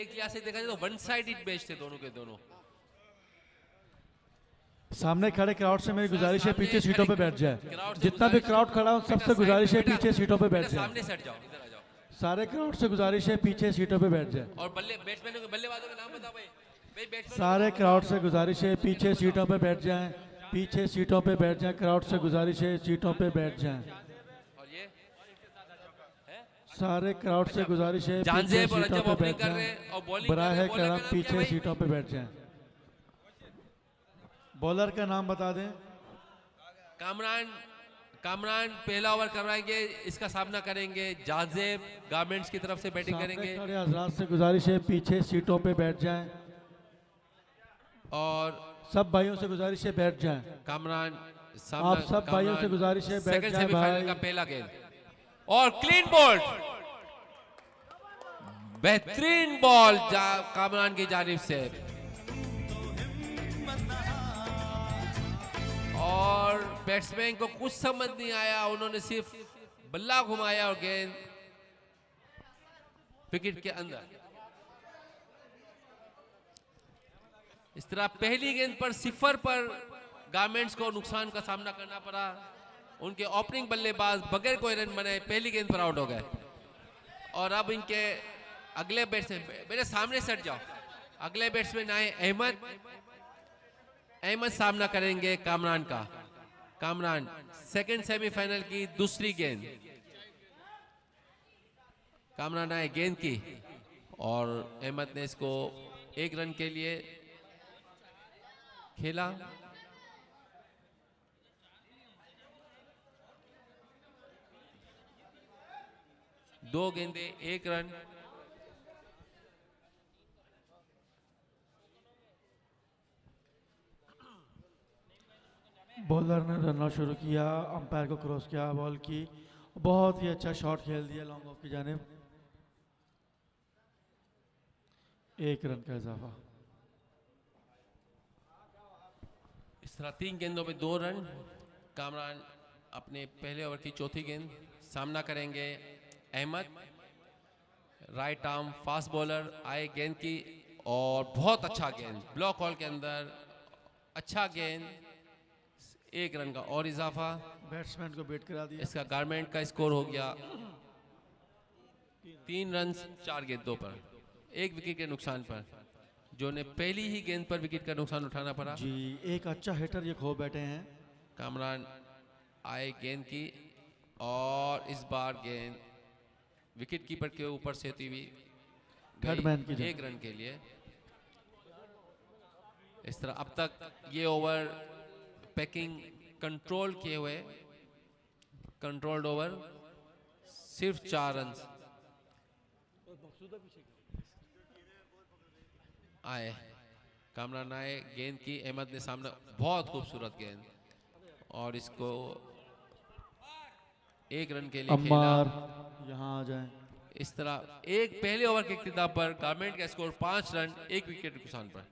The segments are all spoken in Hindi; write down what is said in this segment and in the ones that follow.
एक लिहाज से देखा जाए तो वन साइडेड मैच थे दोनों के दोनों। सामने खड़े क्राउड से मेरी गुजारिश है सामने पीछे सीटों पे खड़े बैठ जाए। क्राउड से जितना भी गुजारिश- क्राउड खड़ा हो बेटा, सबसे साइड गुजारिश में है बेटा, पीछे सीटों पे बैठ बेटा, जाए। सामने से हट जाओ, इधर आ जाओ। सारे क्राउड से गुजारिश है पीछे सीटों पे बैठ जाए। और बैट्समैनों के बल्लेबाजों के नाम बताओ भाई। भाई बैट्समैन सारे क्राउड से गुजारिश है पीछे सीटों पे बैठ जाएं। पीछे सीटों पे बैठ जाएं। क्राउड से गुजारिश है सीटों पे बैठ जाएं। और ये सारे क्राउड से गुजारिश है पीछे जानजेब और सीटों रजब पे ओपनिंग बैठ कर रहे जाएं। हैं और बॉलिंग कर बराह रहे हैं। बॉलर करम का नाम क्या है पीछे भाई? सीटों पे बैठ जाएं। बॉलर का नाम बता दें। कामरान पहला ओवर करवाएंगे, इसका सामना करेंगे जानजेब गारमेंट्स की तरफ से बैटिंग सामने करेंगे। खड़े हजरात से गुजारिश है पीछे सीटों पे बैठ जाएं। और सब भाइयों से गुजारिश है बैठ जाएं। कामरान आप सब भाइयों से गुजारिश है बैठ सेकंड जाएं सेमीफाइनल भाई। का पहला गेंद और क्लीन बॉल, बेहतरीन बॉल कामरान की जानिब से। और बैट्समैन को कुछ समझ नहीं आया, उन्होंने सिर्फ बल्ला घुमाया और गेंद विकेट के अंदर। इस तरह पहली गेंद पर 0 पर गारमेंट्स को नुकसान का सामना करना पड़ा। उनके ओपनिंग बल्लेबाज बगैर कोई रन बनाए पहली गेंद पर आउट हो गए। और अब इनके अगले बैट्समैन, मेरे सामने से हट जाओ, अगले बैट्समैन आए अहमद सामना करेंगे कामरान का। कामरान सेकंड सेमीफाइनल की दूसरी गेंद, कामरान आए गेंद की और अहमद ने इसको 1 रन के लिए खेला। दो गेंदे 1 रन। बॉलर ने रन शुरू किया, अंपायर को क्रॉस किया, बॉल की बहुत ही अच्छा शॉट खेल दिया लॉन्ग ऑफ की जानिब। 1 रन का इजाफा। इस तरह 3 गेंदों में 2 रन। कामरान अपने पहले ओवर की चौथी गेंद सामना करेंगे Ahmed, right arm fast bowler आए गेंद की और बहुत अच्छा गेंद ब्लॉक हॉल के अंदर, अच्छा गेंद, 1 रन का और इजाफा। बैट्समैन को बेट करा दिया। इसका गारमेंट का स्कोर हो गया 3 रन 4 गेंदों पर, 1 विकेट के नुकसान पर, जो ने पहली ही गेंद पर विकेट का नुकसान उठाना पड़ा। जी, एक अच्छा हिटर ये खो बैठे हैं। कामरान आए गेंद की और इस बार गेंद विकेट कीपर के ऊपर से होती हुई थर्ड मैन की 1 रन के लिए। इस तरह अब तक ये ओवर पैकिंग कंट्रोल किए हुए, कंट्रोल्ड ओवर, सिर्फ 4 रन आए। कामरान आए गेंद की, अहमद ने सामने, बहुत खूबसूरत गेंद और इसको 1 रन के लिए खेला। अम्मार यहाँ आ जाएं। इस तरह एक पहले ओवर के इख्तिताम पर गारमेंट का स्कोर 5 रन 1 विकेट नुकसान पर।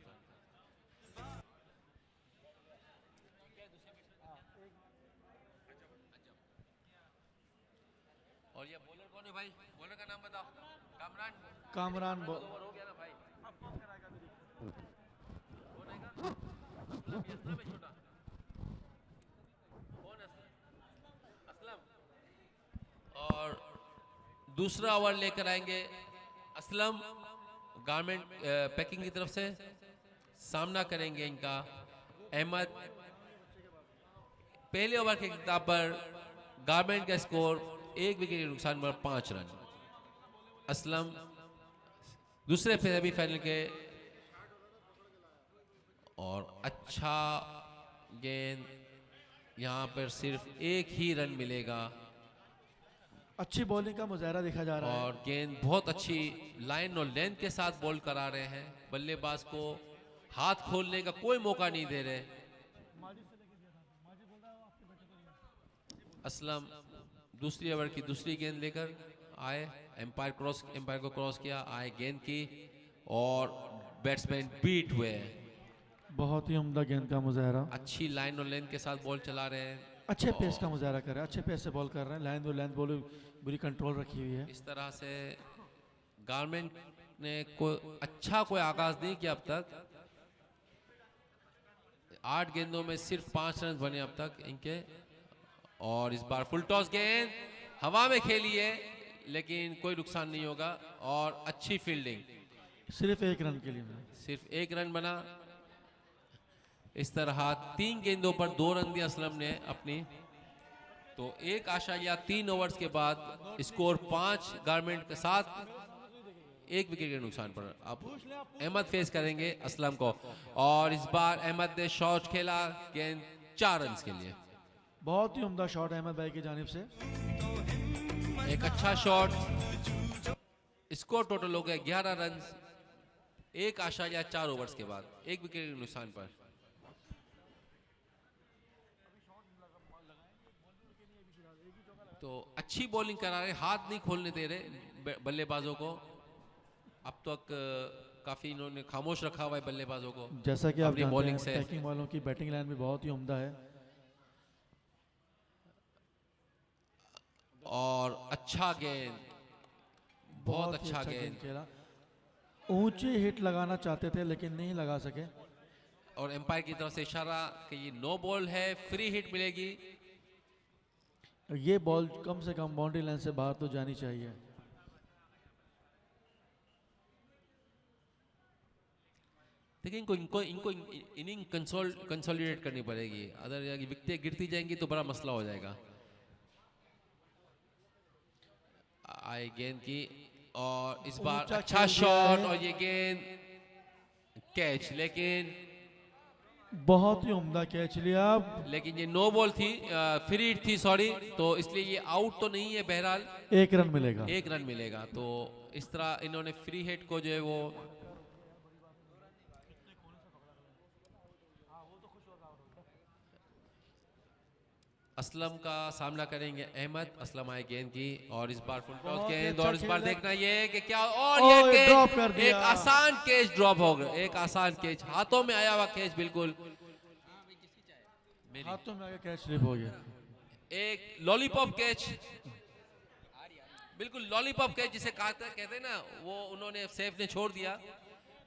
और ये बॉलर कौन है भाई? बॉलर का नाम बताओ। कामरान। कामरान ओवर हो गया ना भाई। कौन आएगा? असलम है छोटा। कौन है? असलम। और दूसरा ओवर लेकर आएंगे असलम, गारमेंट पैकिंग की तरफ से सामना करेंगे इनका अहमद। पहले ओवर के खिताब पर गारमेंट का स्कोर 1 विकेट के नुकसान पर 5 रन। असलम दूसरे सेमीफाइनल के और अच्छा गेंद, यहां पर सिर्फ 1 ही रन मिलेगा अच्छी बॉलिंग का मुजाहरा देखा जा रहा है। और गेंद बहुत अच्छी लाइन और लेंथ के साथ बॉल करा रहे हैं। बल्लेबाज को हाथ खोलने का कोई मौका नहीं दे रहे। असलम दूसरी ओवर की दूसरी गेंद लेकर आए, एम्पायर को क्रॉस किया, आए गेंद की और बैट्समैन बीट हुए। बहुत ही उम्दा गेंद का मुजाहरा। अच्छी लाइन और लेंथ के साथ बॉल चला रहे हैं। अच्छे पेस का मुजाहरा कर रहे हैं, अच्छे पेस से बॉल कर रहे हैं। लाइन और लेंथ बॉल बुरी कंट्रोल रखी हुई है। इस तरह से गारमेंट ने कोई आगाज नहीं किया अब तक। 8 गेंदों में सिर्फ 5 रन बने अब तक इनके। और इस बार फुल टॉस गेंद हवा में खेली है, लेकिन कोई नुकसान नहीं होगा। और अच्छी फील्डिंग, सिर्फ 1 रन के लिए। सिर्फ 1 रन बना। इस तरह 3 गेंदों पर 2 रन दिया असलम ने अपनी। तो एक आशाया 3 ओवर्स के बाद स्कोर 5 गारमेंट के साथ 1 विकेट के नुकसान पर। अब अहमद फेस करेंगे असलम को। और इस बार अहमद ने शॉट खेला, गेंद 4 रन के लिए। बहुत ही उम्दा शॉट अहमद भाई की जानिब से। एक अच्छा शॉट। स्कोर टोटल हो गया 11 रन, 1 आशाया 4 ओवर्स के बाद 1 विकेट के नुकसान पर। तो अच्छी बॉलिंग करा रहे, हाथ नहीं खोलने दे रहे बल्लेबाजों को। अब तक काफी इन्होंने खामोश रखा हुआ है बल्लेबाजों को। जैसा कि आप अपनी जानते बॉलिंग हैं से। पैकिंग वालों की बैटिंग लाइन भी बहुत ही उम्दा है। और अच्छा गेंद, बहुत ही अच्छा गेंद। खेला। ऊंचे हिट लगाना चाहते थे लेकिन नहीं लगा सके। और एम्पायर की तरफ से इशारा कि ये नो बॉल है, फ्री हिट मिलेगी। ये बॉल कम से कम बाउंड्री लाइन से बाहर तो जानी चाहिए। देखिए इनको इनिंग कंसोलिडेट करनी पड़ेगी। अगर विकेटें गिरती जाएंगी तो बड़ा मसला हो जाएगा। आए गेंद की, और इस बार अच्छा शॉट, और ये गेंद कैच। लेकिन बहुत ही उम्दा कैच लिया। लेकिन ये नो बॉल थी, फ्री हिट थी, सॉरी। तो इसलिए ये आउट तो नहीं है। बहरहाल 1 रन मिलेगा। 1 रन मिलेगा। तो इस तरह इन्होंने फ्री हिट को जो है वो असलम का सामना करेंगे अहमद। असलम आए गेंद की, और इस बार फुल टॉस गेंद। और इस बार देखना ये कि क्या, और ये ड्रॉप कर दिया। एक आसान कैच ड्रॉप हो गया। एक आसान कैच, हाथों में आया हुआ कैच, बिल्कुल हाथों में आगे कैच स्लिप हो गया। एक लॉलीपॉप कैच, बिल्कुल लॉलीपॉप कैच जिसे कहते हैं ना, वो उन्होंने सेफ ने छोड़ दिया।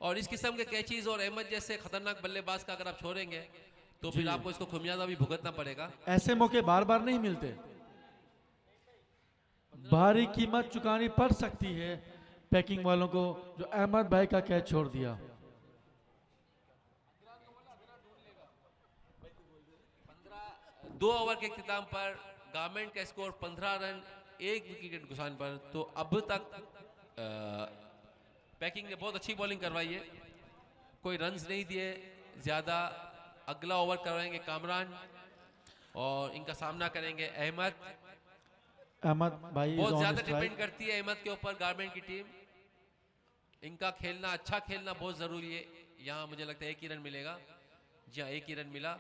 और इस किस्म के कैचेस और अहमद जैसे खतरनाक बल्लेबाज का अगर आप छोड़ेंगे तो फिर आपको इसको खुमियाजा भी भुगतना पड़ेगा। ऐसे मौके बार बार नहीं मिलते। भारी कीमत चुकानी पड़ सकती है पैकिंग वालों को, जो अहमद भाई का कैच छोड़ दिया। 2 ओवर के इख्तिताम पर गारमेंट का स्कोर 15 रन, 1 विकेट के नुकसान पर। तो अब तक पैकिंग ने बहुत अच्छी बॉलिंग करवाई है, कोई रन्स नहीं दिए ज्यादा। अगला ओवर करवाएंगे कामरान, और इनका सामना करेंगे अहमद। अहमद भाई बहुत ज्यादा डिपेंड करती है अहमद के ऊपर गारमेंट की टीम। इनका खेलना, अच्छा खेलना बहुत जरूरी है। यहाँ मुझे लगता है 1 ही रन मिलेगा। जी हाँ, 1 ही रन मिला।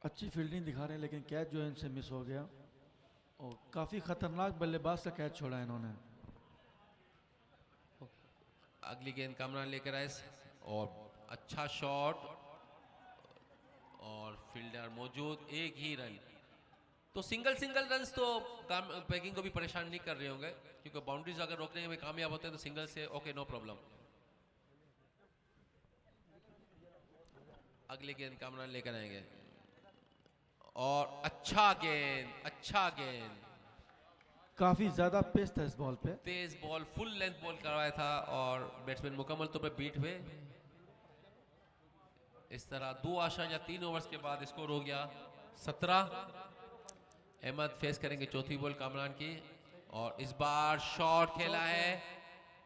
अच्छी फील्डिंग दिखा रहे हैं, लेकिन कैच जो है इनसे मिस हो गया। और काफी खतरनाक बल्लेबाज का कैच छोड़ा है इन्होंने। अगली गेंद कामरान लेकर आए, और अच्छा शॉट, और फील्डर मौजूद, 1 ही रन। तो सिंगल रन्स तो पैकिंग को भी परेशान नहीं कर रहे होंगे, क्योंकि बाउंड्रीज अगर रोकने में कामयाब होते हैं तो सिंगल से ओके, नो प्रॉब्लम। अगली गेंद कामरान लेकर आएंगे, और अच्छा गेंद। काफी ज्यादा पेस था इस बॉल पे। तेज बॉल, फुल लेंथ बॉल करवाया था, और बैट्समैन मुकम्मल तौर पर बीट हुए। इस तरह 2 आशा या 3 ओवर्स के बाद स्कोर हो गया 17। अहमद फेस करेंगे चौथी बॉल कामरान की, और इस बार शॉट खेला है,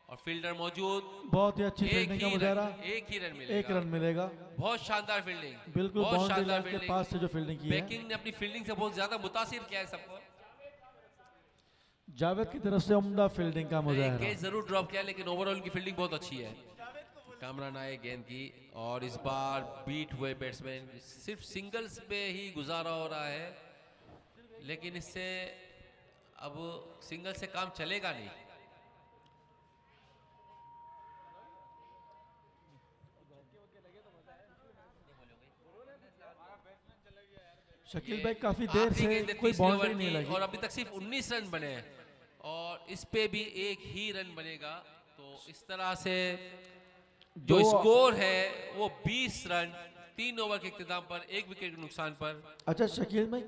और फील्डर मौजूद। बहुत ही अच्छी फील्डिंग का मुजाहरा। 1 ही रन मिलेगा। 1 रन मिलेगा। बहुत शानदार फील्डिंग, बिल्कुल बहुत बाउंड्री शानदार लाइन के पास से जो फील्डिंग की है। पैकिंग ने अपनी फील्डिंग से बहुत ज्यादा मुतासिर किया है सबको। जावेद की तरफ से उम्दा फील्डिंग का मुजाहरा। कैच जरूर ड्रॉप किया, लेकिन ओवरऑल की फील्डिंग बहुत अच्छी है। कामरान आए गेंद की, और इस बार बीट हुए बैट्समैन। सिर्फ सिंगल्स पे ही गुजारा हो रहा है, लेकिन इससे अब सिंगल से काम चलेगा नहीं। शकील भाई काफी देर से कोई बाउंड्री नहीं लगी, और अभी तक सिर्फ 19 रन बने हैं। और इस पे भी एक ही रन बनेगा। तो इस तरह से दो जो स्कोर है वो 20 रन 3 ओवर के इख्तिताम पर 1 विकेट के नुकसान पर। अच्छा शकील भाई,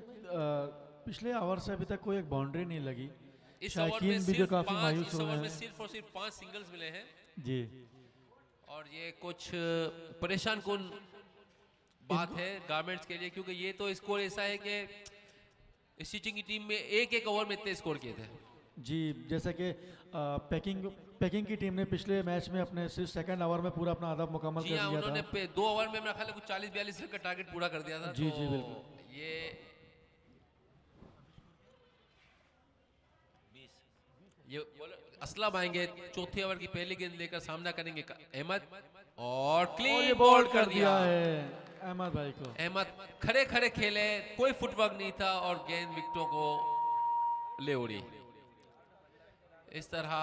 पिछले ओवर से अभी तक कोई एक बाउंड्री नहीं लगी। इस ओवर में शायकीन भी जो सिर्फ काफी 5 मायूस इस हो ओवर गए में हैं। सिर्फ और सिर्फ 5 सिंगल्स मिले हैं जी। और ये कुछ परेशान कुन बात है गारमेंट्स के लिए, क्योंकि ये तो स्कोर ऐसा है कि स्टिचिंग की टीम में एक एक ओवर में इतने स्कोर किए थे। जी, जैसा कि पैकिंग की टीम ने पिछले मैच में अपने सिर्फ सेकंड ओवर में पूरा अपना हदफ मुकम्मल जी कर हाँ, लिया उन्होंने था। 2 ओवर में मेरा ख्याल है कुछ 40-42 रन का टारगेट पूरा कर दिया था। जी तो जी बिल्कुल। ये असलम आएंगे चौथे ओवर की पहली गेंद लेकर, सामना करेंगे अहमद और और ये क्लीन बॉल बॉल कर दिया है अहमद भाई को। अहमद खड़े खड़े खेले, कोई फुटवर्क नहीं था और गेंद विकेटों को ले उड़ी। इस तरह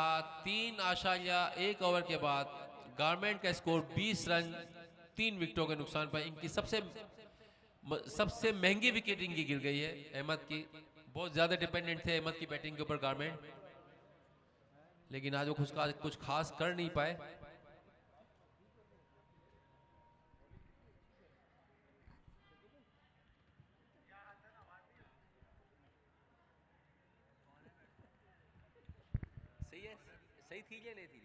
3 आशाया 1 ओवर के बाद गारमेंट का स्कोर 20 रन 3 विकेटों के नुकसान पर। इनकी सबसे महंगी विकेट इनकी गिर गई है अहमद की। बहुत ज्यादा डिपेंडेंट थे अहमद की बैटिंग के ऊपर गारमेंट, लेकिन आज वो कुछ खास कर नहीं पाए। सही है, सही थी या नहीं थी?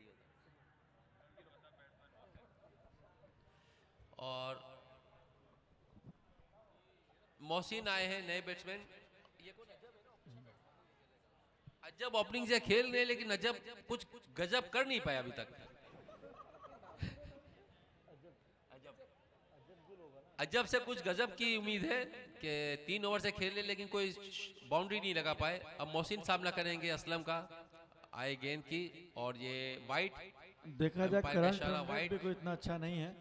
और मोहसिन आए हैं नए बैट्समैन। अजब ओपनिंग से खेल रहे, लेकिन अजब कुछ गजब कर नहीं पाया अभी तक। अजब से कुछ गजब की उम्मीद है कि 3 ओवर से खेल ले, लेकिन कोई बाउंड्री नहीं लगा पाए। अब मोहसिन सामना करेंगे असलम का, आए गेंद की और ये वाइट। देखा जाए अंपायर का करंट इशारा रन रेट वाइड। भी कोई इतना अच्छा नहीं है।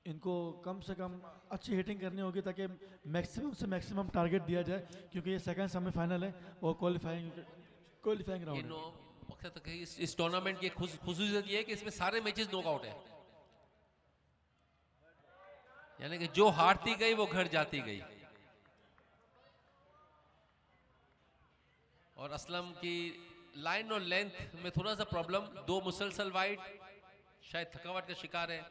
इनको कम से कम अच्छी हिटिंग करनी होगी ताकि मैक्सिमम से मैक्सिमम टारगेट दिया जाए, क्योंकि ये सेकंड सेमीफाइनल है और क्वालिफाइंग राउंड है। मकसद है इस टूर्नामेंट की खुसूसियत ये है कि इसमें सारे मैचेस नॉकआउट है, यानी कि जो हारती गई वो घर जाती गई। और असलम की लाइन और लेंथ में थोड़ा सा प्रॉब्लम, 2 मुसलसल वाइड, शायद थकावट का शिकार है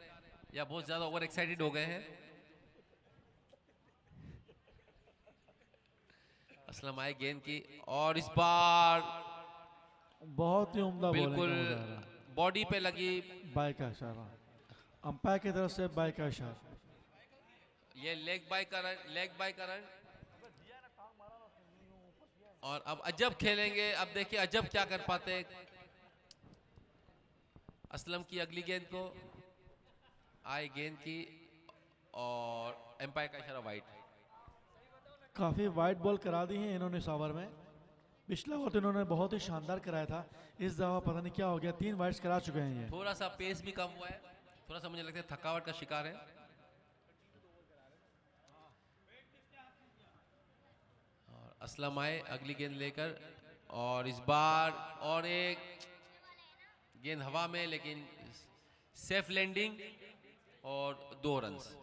या बहुत ज्यादा ओवर एक्साइटेड हो गए हैं। असलम आए गेंद की और इस बार बहुत ही उम्दा बॉलिंग बिल्कुल का मुजाहरा। बॉडी पे लगी। बाय का इशारा, अंपायर की तरफ से बाय का इशारा। ये लेग बाय का रन। और अब अजब खेलेंगे, अब देखिए अजब क्या कर पाते। असलम की अगली गेंद को, आई गेंद की और एम्पायर का इशारा वाइड। काफ़ी वाइड बॉल करा दी है इन्होंने इस ओवर में। पिछला ओवर तो इन्होंने बहुत ही शानदार कराया था, इस दफा पता नहीं क्या हो गया, 3 वाइड्स करा चुके हैं ये। थोड़ा सा पेस भी कम हुआ है, थोड़ा सा मुझे लगता है थकावट का शिकार है। और असलम आए अगली गेंद लेकर और इस बार और एक गेंद हवा में, लेकिन सेफ लैंडिंग और 2 रन्स।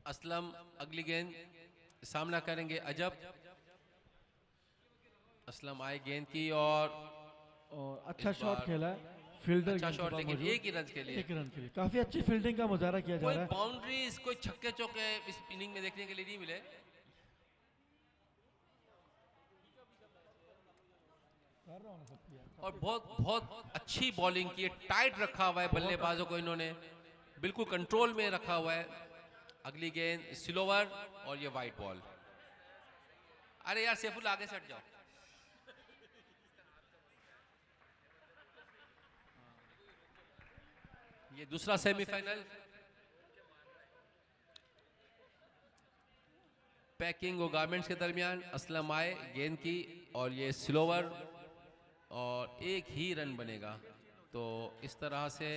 असलम अगली गेंद सामना करेंगे अजब। असलम आए गेंद की और अच्छा इस शॉट बार खेला है फील्डर अच्छा गेंद के शॉट, पास लेकिन मौजूद। एक ही रन के लिए। एक रन के लिए काफी अच्छी फील्डिंग का मुजाहरा किया जा कोई रहा है। बाउंड्रीज, कोई छक्के चौके इस इनिंग में देखने के लिए नहीं मिले। और बहुत बहुत अच्छी बॉलिंग की, टाइट रखा हुआ है बल्लेबाजों को इन्होंने, बिल्कुल कंट्रोल में रखा हुआ है। अगली गेंद स्लोवर और ये वाइट बॉल। अरे यार सैफुल आगे से हट जाओ। ये दूसरा सेमीफाइनल पैकिंग और गारमेंट्स के दरमियान। असलम आए गेंद की और ये स्लोवर और एक ही रन बनेगा। तो इस तरह से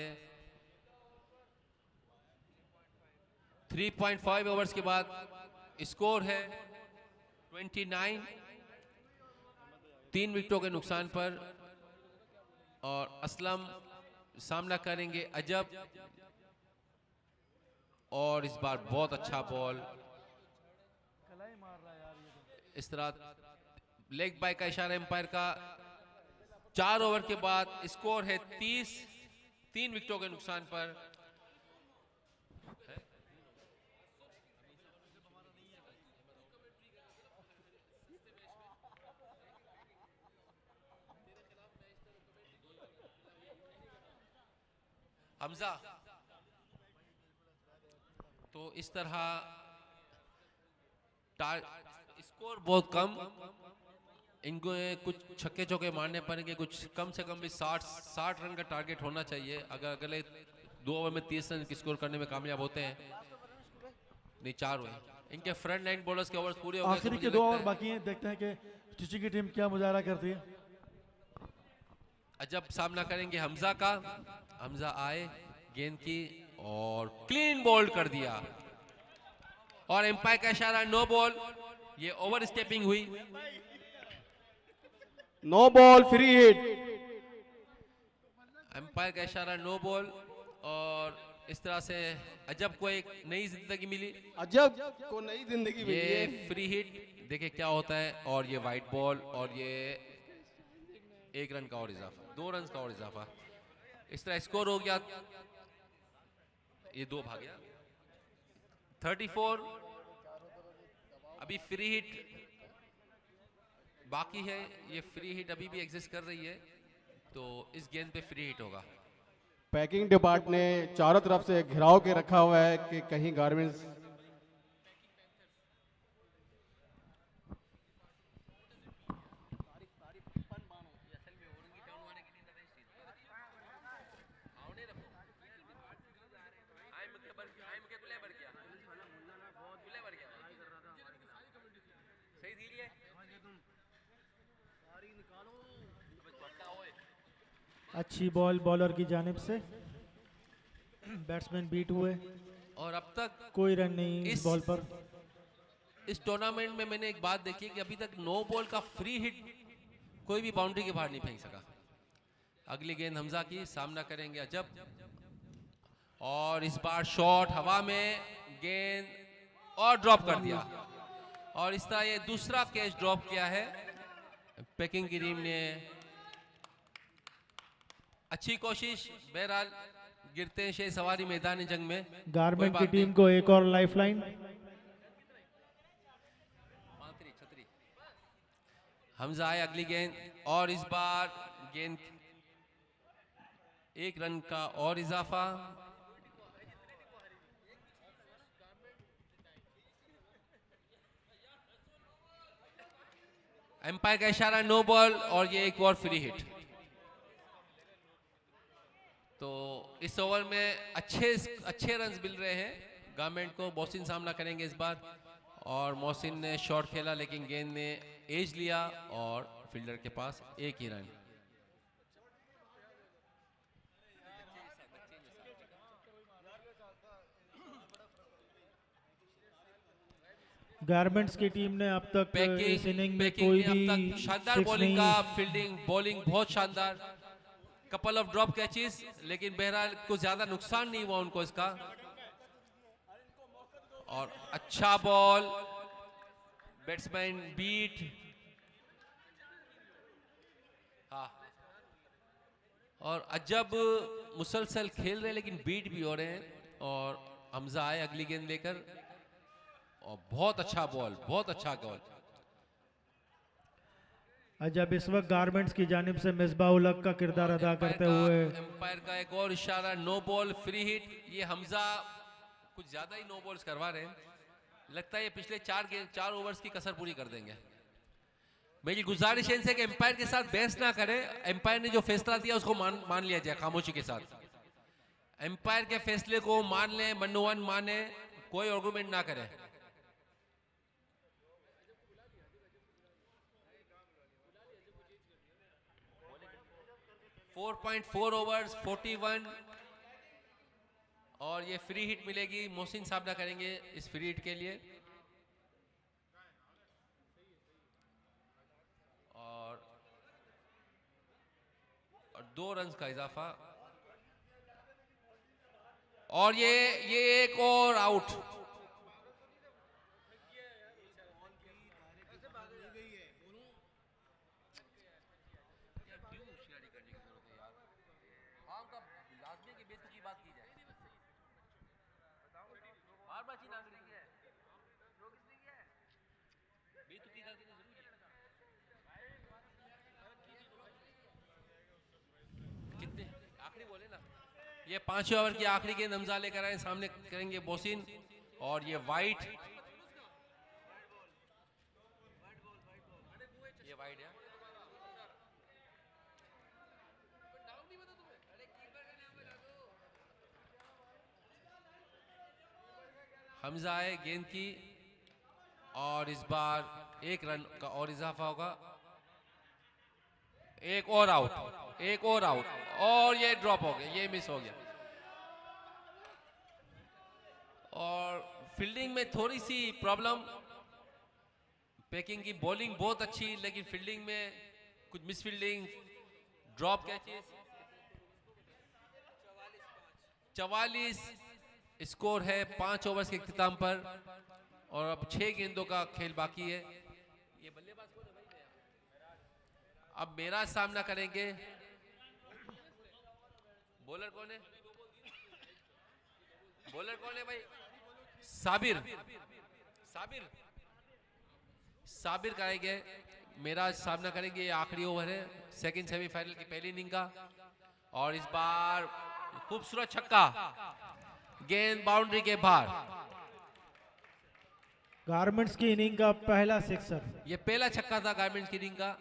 3.5 ओवर्स के बाद स्कोर है 29, 3 विकेटों के नुकसान पर। और असलम सामना करेंगे अजब, और इस बार बहुत अच्छा बॉल। इस तरह लेग बाय का इशारा एम्पायर का। 4 ओवर के बाद स्कोर है 30, 3 विकेटों के नुकसान पर। हमजा, तो इस तरह स्कोर बहुत कम, इनको कुछ छक्के चौके मारने पड़ेंगे, कुछ कम से कम भी 60 रन का टारगेट होना चाहिए। अगर अगले 2 ओवर में 30 रन स्कोर करने में कामयाब होते हैं, नहीं 4 हुए इनके फ्रंट लाइन बॉलर्स के ओवर्स पूरे हो गए। आखिरी के 2 ओवर बाकी हैं, देखते हैं कि चिची की टीम क्या मुजाहरा करती है। अजब सामना करेंगे हमजा का। हमजा आए गेंद की और क्लीन बॉल कर दिया, और एम्पायर का इशारा नो बॉल। ये ओवर स्टेपिंग हुई। No ball, free hit. Umpire का इशारा नो बॉल, और इस तरह से अजब को एक नई जिंदगी मिली। अजब को नई जिंदगी मिली ये है। फ्री हिट देखिए क्या होता है, और ये वाइट बॉल, और ये 1 रन का और इजाफा, 2 रन का और इजाफा। इस तरह स्कोर हो गया, ये 2 भाग गया 34। अभी फ्री हिट बाकी है, ये फ्री हिट अभी भी एग्जिस्ट कर रही है, तो इस गेंद पे फ्री हिट होगा। पैकिंग डिपार्ट ने चारों तरफ से घिराव के रखा हुआ है कि कहीं गारमेंट्स अच्छी बॉल बॉलर की जानिब से, बैट्समैन बीट हुए, और अब तक कोई रन नहीं इस बॉल पर। इस टूर्नामेंट में मैंने एक बात देखी कि अभी तक नो बॉल का फ्री हिट कोई भी बाउंड्री के बाहर नहीं फेंक सका। अगली गेंद हमजा की, सामना करेंगे अजब, और इस बार शॉट हवा में, गेंद और ड्रॉप कर दिया, और इस तरह ये दूसरा कैच ड्रॉप किया है। पैकिंग की टीम ने अच्छी कोशिश, बहरहाल गिरते हैं शेर सवारी मैदान जंग में। गारमेंट की टीम को एक और लाइफलाइन। हमजा आए अगली गेंद, और इस बार गेंद 1 रन का और इजाफा। एम्पायर का इशारा नो बॉल, और ये एक और फ्री हिट। तो इस ओवर में अच्छे रन्स मिल रहे हैं गवर्नमेंट को। मोहसिन सामना करेंगे इस बार, और मोहसिन ने शॉट खेला लेकिन गेंद ने एज लिया, और फील्डर के पास 1 ही रन। गारमेंट्स की टीम ने अब तक इस इनिंग में कोई भी शानदार बॉलिंग का, फील्डिंग बॉलिंग बहुत शानदार, कपल ऑफ ड्रॉप कैचेस, लेकिन बहरहाल कुछ ज्यादा नुकसान नहीं हुआ उनको इसका। और अच्छा बॉल, बैट्समैन बीट, हाँ, और अजब मुसलसल खेल रहे हैं लेकिन बीट भी हो रहे हैं। और हमजा आए अगली गेंद लेकर, और बहुत अच्छा बॉल, बहुत अच्छा बॉल। अजब इस वक्त गारमेंट्स की जानिब से मिसबाह उल हक का किरदार अदा करते हुए। एम्पायर का एक और इशारा नो बॉल, फ्री हिट। ये हमजा कुछ ज्यादा ही नो बॉल्स करवा रहे हैं, लगता है ये पिछले 4 ओवर्स की कसर पूरी कर देंगे। मेरी गुजारिश है इनसे कि एम्पायर के साथ बहस ना करें, एम्पायर ने जो फैसला दिया उसको मान लिया जाए खामोशी के साथ। एम्पायर के फैसले को मान लें, मनोवन माने, कोई आर्गुमेंट ना करें। 4.4 ओवर्स 41, और ये फ्री हिट मिलेगी। मोहसिन सामना करेंगे इस फ्री हिट के लिए, और 2 रन का इजाफा। और ये एक और आउट। कितने आखिरी बोले ना, ये 5वें ओवर की आखिरी गेंद हमजा लेकर आए, सामने करेंगे बोसिन। और ये वाइट, ये वाइट है। हमजा आए गेंद की, और इस बार एक रन का और इजाफा होगा। एक और आउट, एक और आउट, और ये ड्रॉप हो गया, ये मिस हो गया। और फील्डिंग में थोड़ी सी प्रॉब्लम। पेकिंग की बॉलिंग बहुत अच्छी, लेकिन फील्डिंग में कुछ miss fielding, drop catches. 44 score है 5 ओवर्स के इख्तिताम पर, और अब 6 गेंदों का खेल बाकी है। ये बल्लेबाज कौन है भाई? अब मेरा सामना करेंगे। बॉलर कौन है? बॉलर कौन है भाई? साबिर, साबिर, साबिर करेंगे। मेरा सामना करेंगे। ये आखिरी ओवर है सेकंड सेमीफाइनल की पहली इनिंग का, और इस बार खूबसूरत छक्का, गेंद बाउंड्री के बाहर। गारमेंट्स की इनिंग का पहला सिक्सर। ये पहला छक्का था गारमेंट्स की इनिंग का।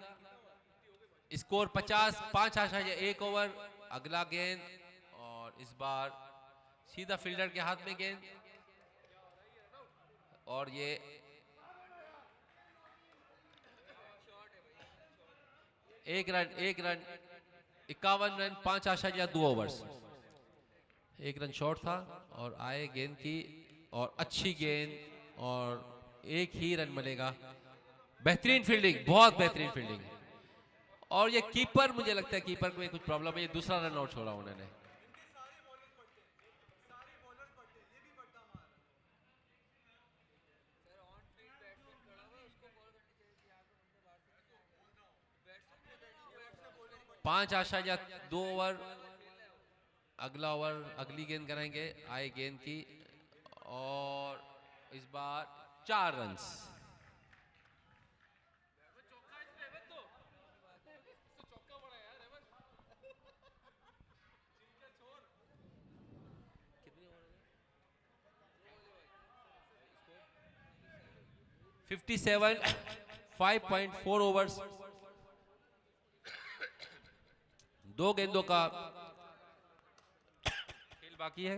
स्कोर 50, 5 आशा, एक ओवर। अगला गेंद, और इस बार सीधा फील्डर के हाथ में गेंद, और ये एक रन, 51 रन, 5 आशा या 2 ओवर्स। एक रन शॉर्ट था, और आए गेंद की, और अच्छी गेंद, और एक ही रन मिलेगा। बेहतरीन फील्डिंग, बहुत बेहतरीन फील्डिंग। और ये कीपर, मुझे लगता है कीपर में कुछ प्रॉब्लम है, ये दूसरा रन आउट छोड़ा उन्होंने। पांच आशा या 2 ओवर। अगला ओवर, अगली गेंद कराएंगे। आए गेंद की, और इस बार 4 रन्स। कितने 57, 5.4 ओवर्स। 2 गेंदों का खेल बाकी है,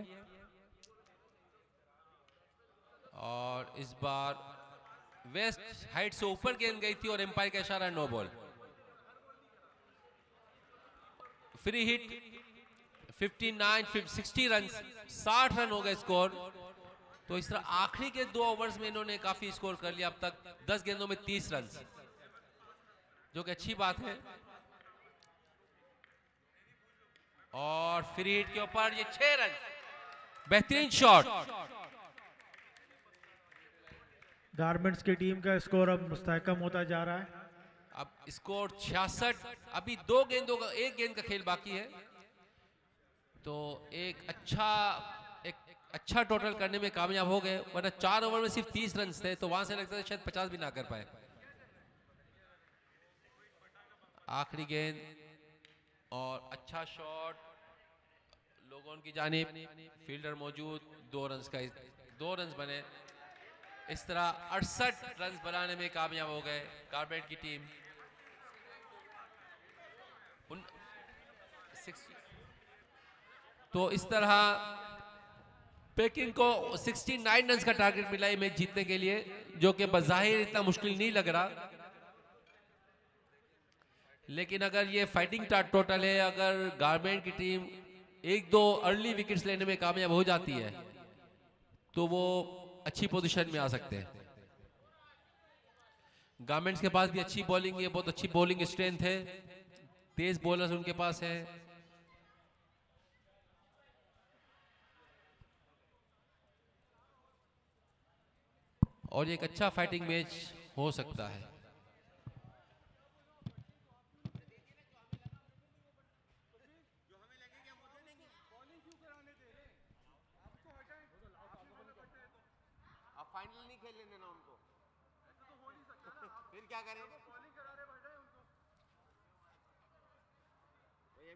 और इस बार वेस्ट हाइट से ऊपर गेंद गई थी, और एम्पायर का इशारा, no ball. Free hit 59, 60 run, 60 run हो गए स्कोर। तो इस तरह आखिरी के 2 ओवर्स में इन्होंने काफी स्कोर कर लिया। अब तक 10 गेंदों में 30 रन, जो कि अच्छी बात है। और फ्री हिट के ऊपर ये 6 रन, बेहतरीन शॉट। गारमेंट्स की टीम का स्कोर अब मुस्तहकम होता जा रहा है। अब स्कोर 66। अभी 2 गेंदों का, 1 गेंद का खेल बाकी है। तो एक अच्छा टोटल करने में कामयाब हो गए, वरना 4 ओवर में सिर्फ 30 रन थे, तो वहां से लगता है शायद 50 भी ना कर पाए। आखिरी गेंद, और अच्छा शॉट लोगों की जानिब, फील्डर मौजूद। 2 रन बने। इस तरह 68 रन बनाने में कामयाब हो गए गारमेंट की टीम। तो इस तरह पेकिंग को 69 रन का टारगेट मिला है मैच जीतने के लिए, जो कि बज़ाहिर इतना मुश्किल नहीं लग रहा। लेकिन अगर ये फाइटिंग टोटल है, अगर गारमेंट की टीम 1-2 अर्ली विकेट्स लेने में कामयाब हो जाती है, तो वो अच्छी पोजीशन में आ सकते हैं। गारमेंट्स के पास भी अच्छी बॉलिंग है, बहुत अच्छी बॉलिंग स्ट्रेंथ है, तेज बॉलर्स उनके पास है। और ये एक अच्छा फाइटिंग मैच हो सकता है। अब फाइनल नहीं खेलने देना उनको, फिर क्या करें? हम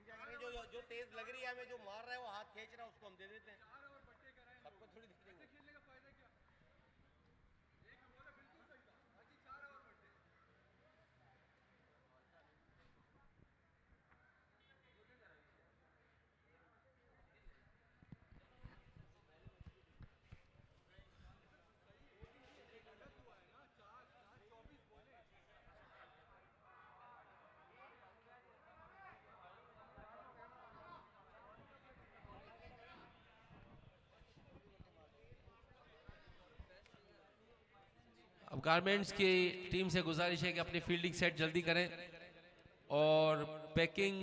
क्या करें? जो तेज लग रही है हमें, जो मार रहा है वो हाथ खींच रहा है, उसको हम दे देते हैं। सबको थोड़ी दे देंगे। अब गारमेंट्स की टीम से गुजारिश है कि अपनी फील्डिंग सेट जल्दी करें और पैकिंग